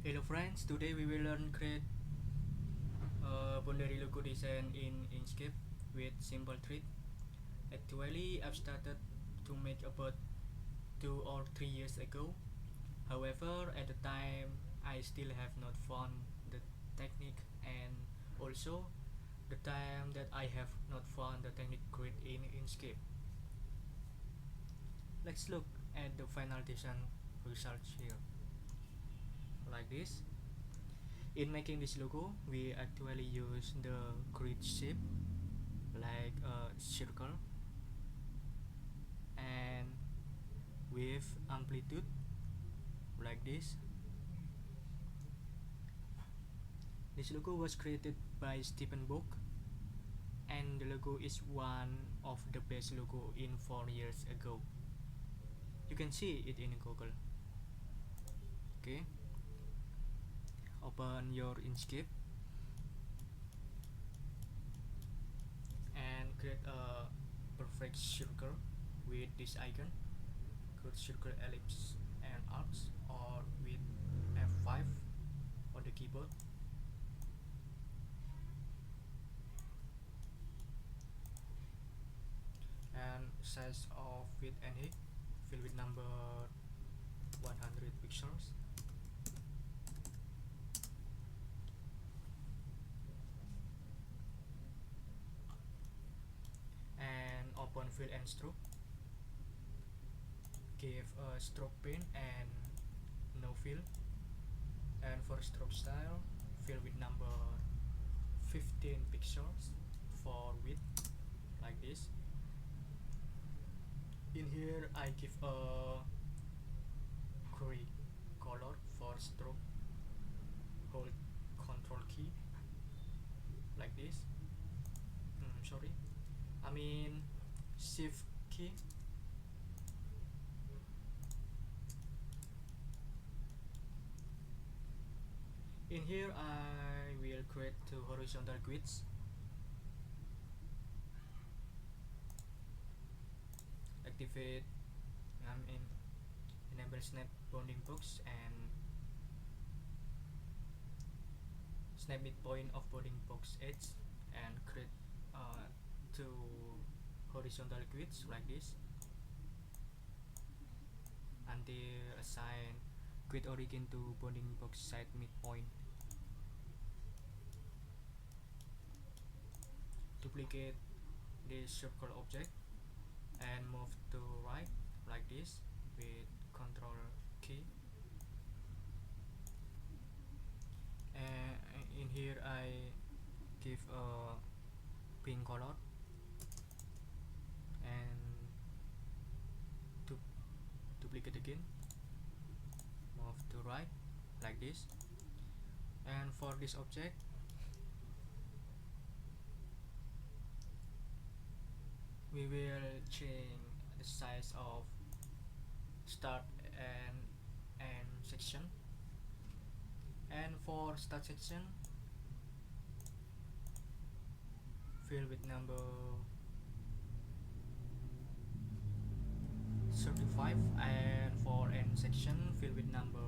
Hello friends, today we will learn create boundary logo design in Inkscape with simple trick. Actually, I've started to make about 2 or 3 years ago. However, at the time, I still have not found the technique, and also the time that I have not found the technique create in Inkscape. Let's look at the final design results here, like this. In making this logo, we actually use the grid shape like a circle and with amplitude like this. This logo was created by Stephen Book, and the logo is one of the best logo in 4 years ago. You can see it in Google. Okay, open your Inkscape and create a perfect circle with this icon. Create circle, ellipse and arcs, or with F5 on the keyboard. And size of width and height, fill with number 100 pixels. And open fill and stroke. Give a stroke pen and no fill. And for stroke style, fill with number 15 pixels for width, like this. In here, I give a gray color for stroke. Hold Control key, like this. Sorry, I mean Shift key. In here, I will create two horizontal grids. Activate enable snap bounding box and snap midpoint of bounding box edge, and create two horizontal grids like this until assign grid origin to bounding box side midpoint. Duplicate this circle object and move to right like this with Control key. And in here I give a pink color and duplicate again, move to right like this. And for this object, we will change the size of start and end section. And for start section, fill with number 35, and for end section, fill with number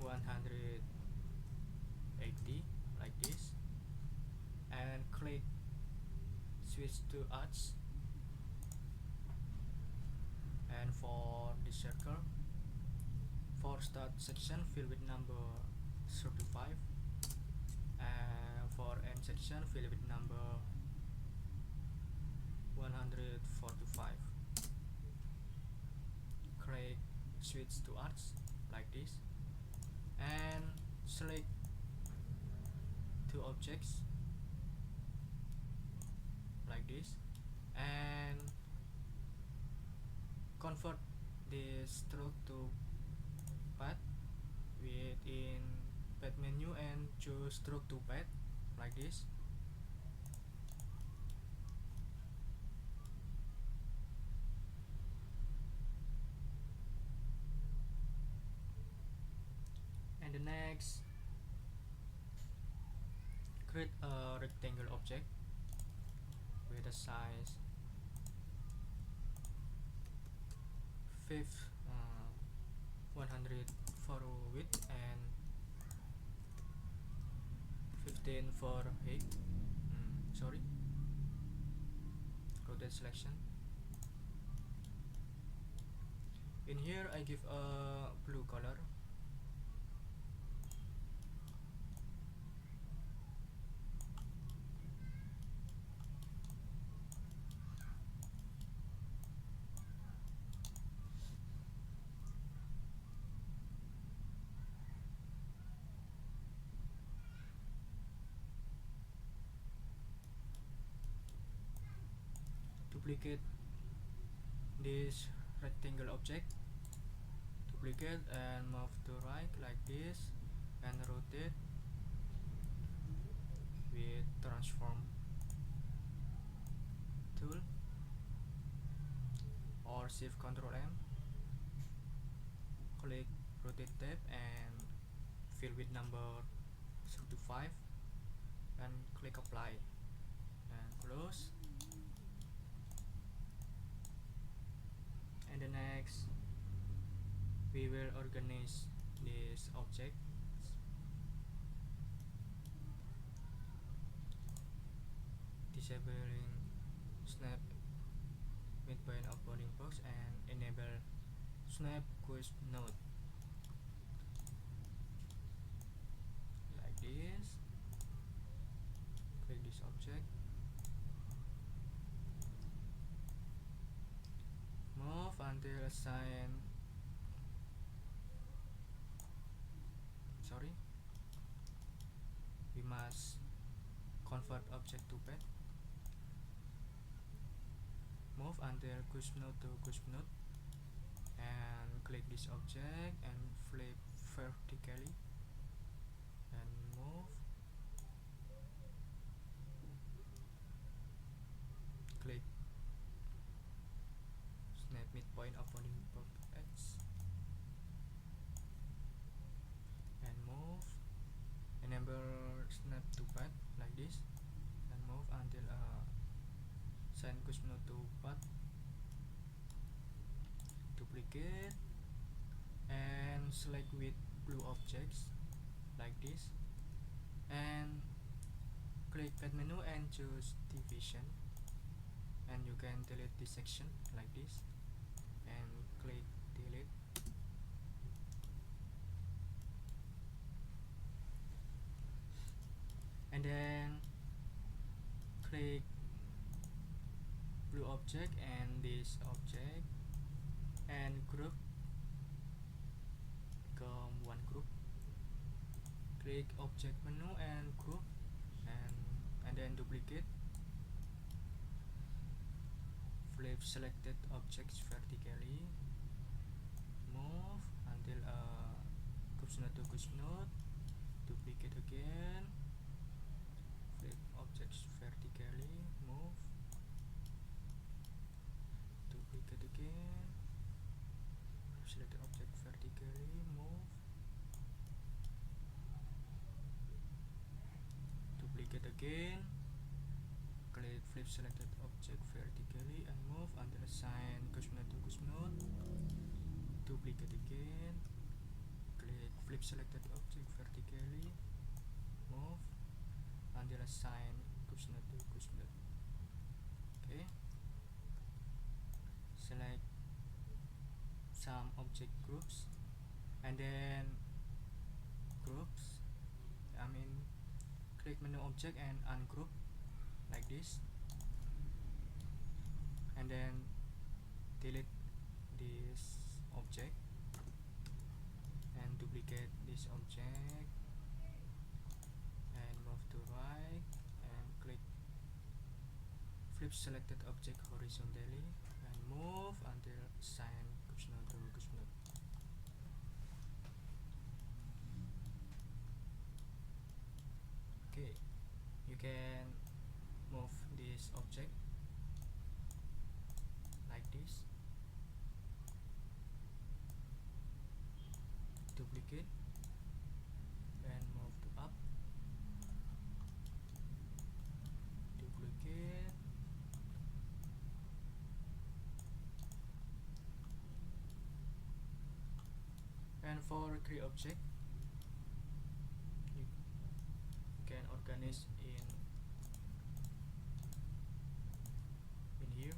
180 like this. And click switch to arcs. And for the circle, for start section, fill with number 35, and for end section, fill with number 145. Click switch to arcs like this, and select two objects like this, and convert the stroke to path within path menu and choose stroke to path like this. And the next, create a rectangle object with a size 5 100 for width and 15 for height. Sorry, rotate selection. In here I give a blue color. Duplicate this rectangle object, duplicate and move to right like this, and rotate with transform tool or shift Ctrl M. Click rotate tab and fill with number 35 and click apply and close. And the next we will organize this object. Disabling snap midpoint of bounding box and enable snap cusp node like this. Click this object, move until assign we must convert object to path. Move until cusp node to cusp node and click this object and flip vertically and move. Click snap midpoint of bounding box X and move. Enable snap to path like this and move until assign cusp node to path. Duplicate and select with blue objects like this and click path menu and choose division, and you can delete this section like this and click delete. And then click blue object and this object and group become one group. Click object menu and group and then duplicate. Flip selected objects vertically. Move until cusp node to cusp node. Duplicate again. Flip objects vertically. Move. Duplicate again. Select object vertically. Move. Duplicate again. Click flip selected object vertically and move until assign cusp node to cusp node. Duplicate again. Click flip selected object vertically. Move until assign cusp node to cusp node. Okay. Select some object groups and then groups. Click menu object and ungroup like this, and then delete this object and duplicate this object and move to right and click flip selected object horizontally and move until assign cusp node to cusp node. Okay, you can move this object like this. Duplicate and move to up. Duplicate. And for create object, you can organize in here.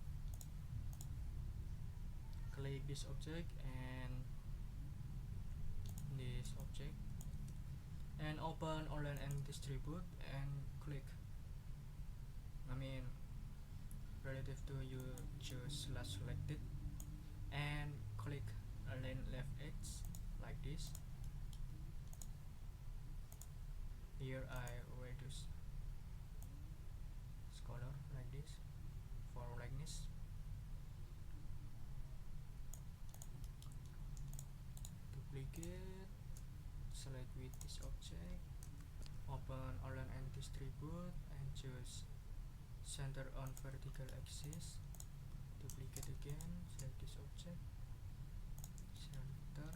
Click this object and this object, and open online and distribute, and click, relative to you choose slash selected, and click align left edge like this. Here I reduce color like this for likeness. Duplicate, select with this object, open align and distribute, and choose center on vertical axis. Duplicate again, select this object, center,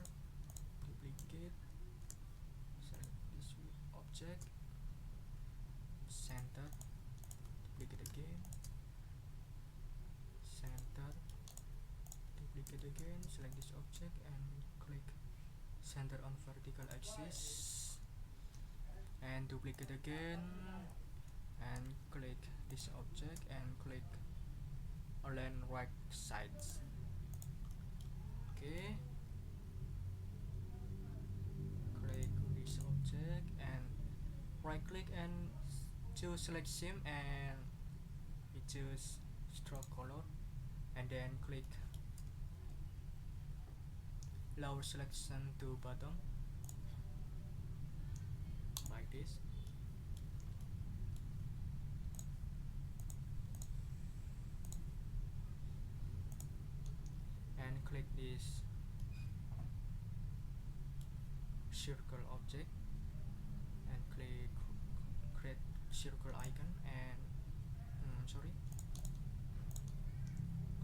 duplicate, select this object, center, duplicate again, center, duplicate again, select this object and click center on vertical axis, and duplicate again, and click this object and click align right sides. Okay, click this object and right click and choose select seam, and we choose stroke color, and then click lower selection to bottom like this. And click this circle object and click create circle icon, and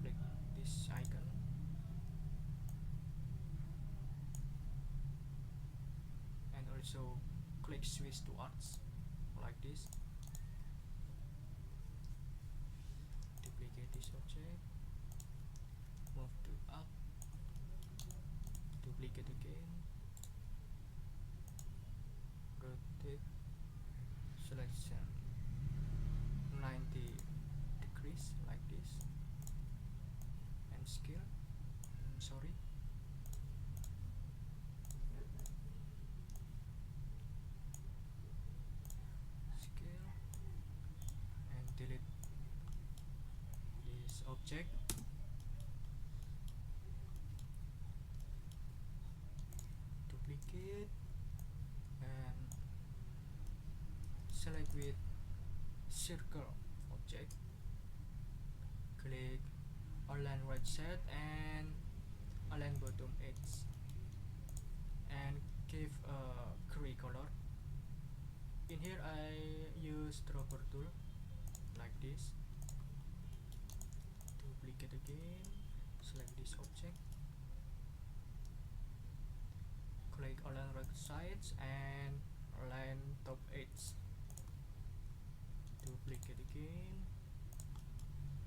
click this icon, and also click switch to arts like this. Duplicate this object, move to up, duplicate again, rotate selection 90 degrees like this, and scale, scale, and delete this object. Duplicate and select with circle object, click align right side and align bottom edge, and give a gray color. In here I use dropper tool like this. Duplicate again, select this object, click align right sides and align top edge. Duplicate again,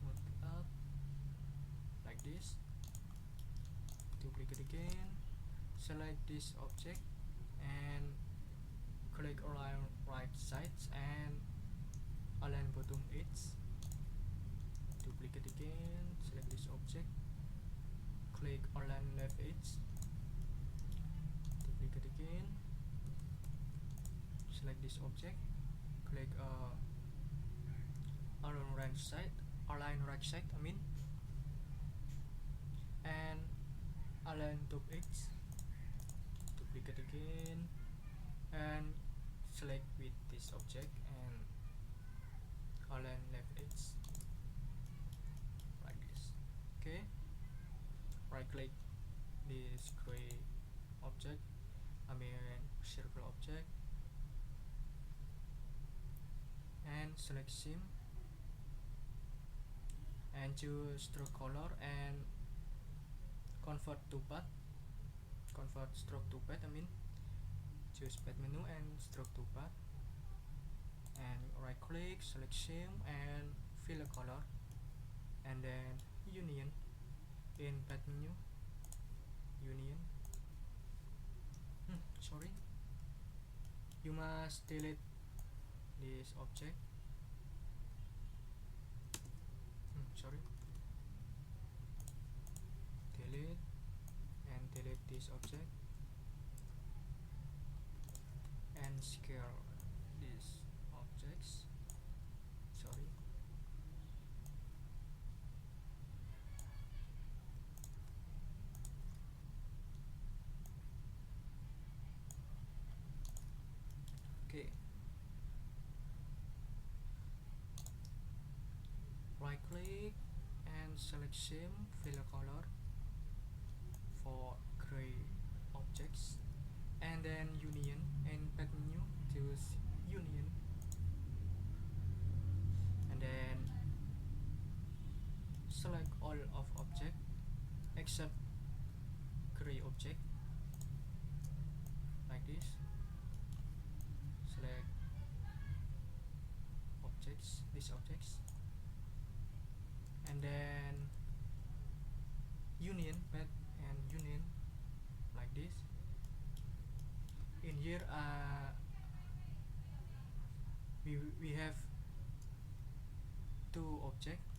move up like this. Duplicate again, select this object and click align right sides and align bottom edge. Duplicate again, select this object, click align left edge. Duplicate again, select this object, click align right side and align top edge. Duplicate again and select with this object and align left edge like this. Okay, right click this gray object, circle object, and select seam and choose stroke color and convert stroke to path. Choose path menu and stroke to path, and right click, select seam and fill a color, and then union in path menu, union, you must delete this object. Sorry, delete and delete this object and scale these objects. Sorry. Okay. Right click and select same fill color for gray objects, and then union and path menu, choose union, and then select all of object except gray object like this. Select objects, these objects, and then union path and union like this. In here we have two objects,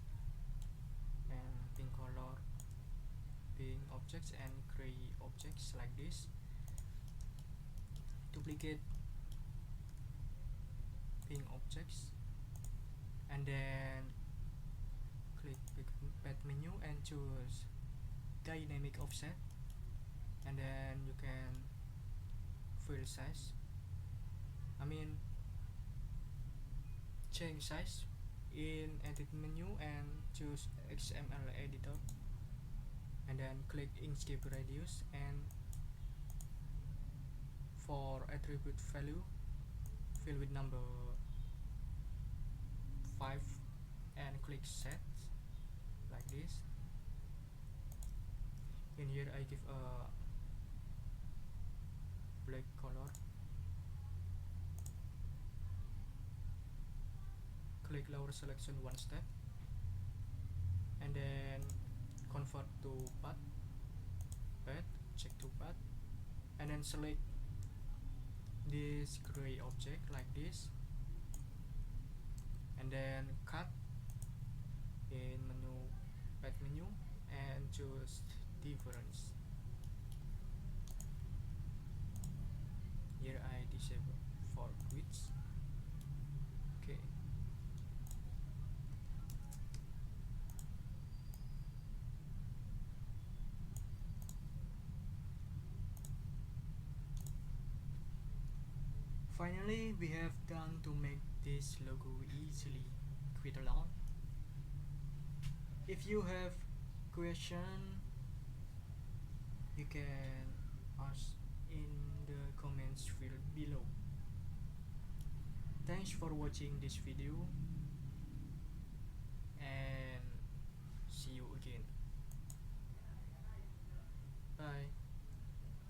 and pink color pink objects and gray objects like this. Duplicate pink objects, and then click path menu and choose dynamic offset, and then you can fill size, change size in edit menu and choose XML editor, and then click Inkscape radius, and for attribute value fill with number 5 and click set like this. In here I give a black color. Click lower selection one step, and then convert to path, check to path, and then select this gray object like this, and then cut in path menu and choose difference. Here I disable for width. Okay. Finally, we have done to make this logo easily quit alone. If you have question, you can ask in the comments field below. Thanks for watching this video.